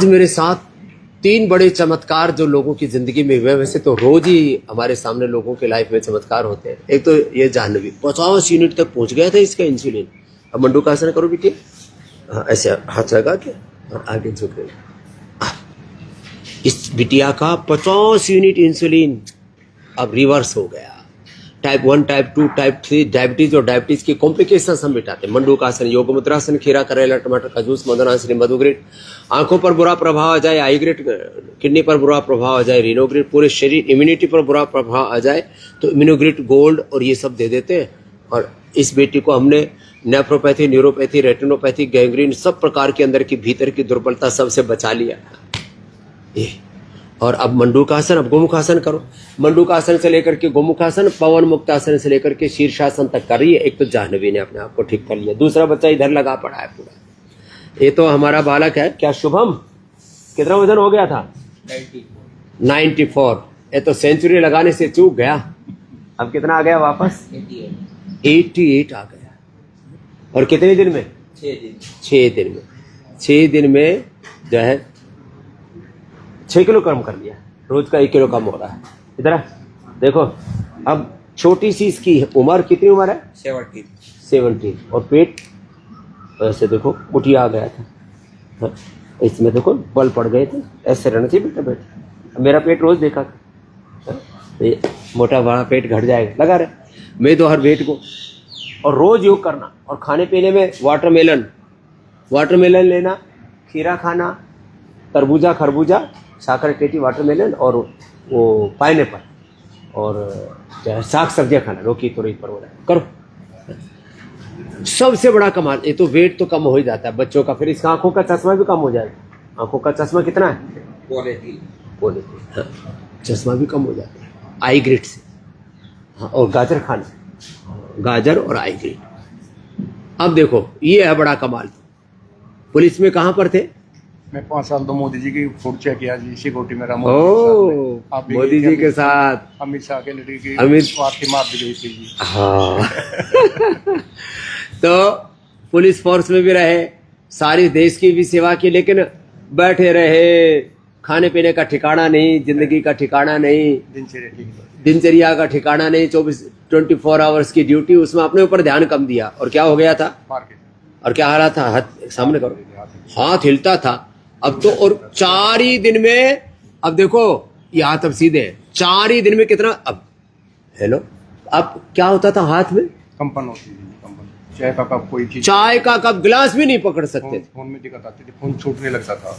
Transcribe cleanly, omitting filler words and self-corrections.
मेरे साथ 3 बड़े चमत्कार जो लोगों की जिंदगी में हुए, वैसे तो रोज ही हमारे सामने लोगों के लाइफ में चमत्कार होते हैं। एक तो ये जाह्नवी 50 यूनिट तक पहुंच गया था इसका इंसुलिन। अब मंडूकासन करो बेटी, ऐसे हाथ लगा के और आगे झुके। इस बिटिया का 50 यूनिट इंसुलिन अब रिवर्स हो गया। टाइप 1, टाइप 2, टाइप 3 डायबिटीज और डायबिटीज की कॉम्प्लिकेशन हम मिटाते हैं। मंडूकासन, योग मुद्रासन, खीरा, करेला, टमाटर का जूस, मदनासन, मधुग्रिट। आंखों पर बुरा प्रभाव आ जाए आई ग्रिट, किडनी पर बुरा प्रभाव आ जाए रीनोग्रिट, पूरे शरीर इम्यूनिटी पर बुरा प्रभाव आ जाए तो इम्यूनोग्रिट गोल्ड और ये सब दे देते हैं। और इस बेटी को हमने नेफ्रोपैथी, न्यूरोपैथी, रेटिनोपैथी, गैंग्रीन सब प्रकार के अंदर की भीतर की दुर्बलता सबसे बचा लिया ये। और अब मंडूकासन, अब गोमुखासन करो। मंडूकासन से लेकर के गोमुखासन, पवन मुक्तासन से लेकर के शीर्षासन तक कर रही है। एक तो जाह्नवी ने अपने आप को ठीक कर लिया, दूसरा बच्चा इधर लगा पड़ा है पूरा। ये तो हमारा बालक है क्या शुभम, कितना वजन हो गया था? 94। ये तो सेंचुरी लगाने से चूक गया। अब कितना आ गया वापस? 88 आ गया। और कितने दिन में? 6 दिन में। 6 दिन में जो है 6 किलो कम कर लिया। रोज का 1 किलो कम हो रहा है। इधर देखो, अब छोटी सी इसकी उम्र, कितनी उम्र है? 17। और पेट ऐसे देखो उठिया आ गया था। इसमें देखो बल पड़ गए थे। ऐसे रहना चाहिए बेटा, बेटा मेरा पेट रोज देखा था। ये मोटा बड़ा पेट घट जाएगा, लगा रहे। मैं तो हर वेट को, और रोज योग करना। और खाने पीने में वाटरमेलन लेना, खीरा खाना, तरबूजा, खरबूजा, साकर टेटी, वाटरमेलन और वो पाइनएप्पल, और साग सब्जियां खाना, लौकी, तोरई, परवल करो। सबसे बड़ा कमाल, ये तो वेट तो कम हो ही जाता है बच्चों का, फिर इसका आंखों का चश्मा भी कम हो जाएगा। आंखों का चश्मा कितना है? पौने 3। हाँ, चश्मा भी कम हो जाता है आई ग्रिट से। हाँ, और गाजर खाना, गाजर और आई ग्रिट। अब देखो ये है बड़ा कमाल। पुलिस में कहाँ पर थे? मैं 5 साल तो मोदी जी की फूड चेक किया जी, सिक्योरिटी में रहा मोदी जी के साथ। अमित शाह के लड़की की आपकी मार दी गई थी जी। हाँ तो पुलिस फोर्स में भी रहे, सारी देश की भी सेवा की, लेकिन बैठे रहे, खाने पीने का ठिकाना नहीं, जिंदगी का ठिकाना नहीं, दिनचर्या का ठिकाना नहीं। 24 आवर्स की ड्यूटी, उसमें अपने ऊपर ध्यान कम दिया। और क्या हो गया था? और क्या हालत था? हाथ सामने करो, हाथ हिलता था। अब तो और 4 ही दिन में, अब देखो ये हाथ अब सीधे हैं। 4 ही दिन में कितना, अब हेलो, अब क्या होता था हाथ में? कंपन होती थी, कंपन। चाय का कप, कोई चीज, चाय का कप, गिलास भी नहीं पकड़ सकते। फोन में दिक्कत आती थी, फोन छूटने लगता था।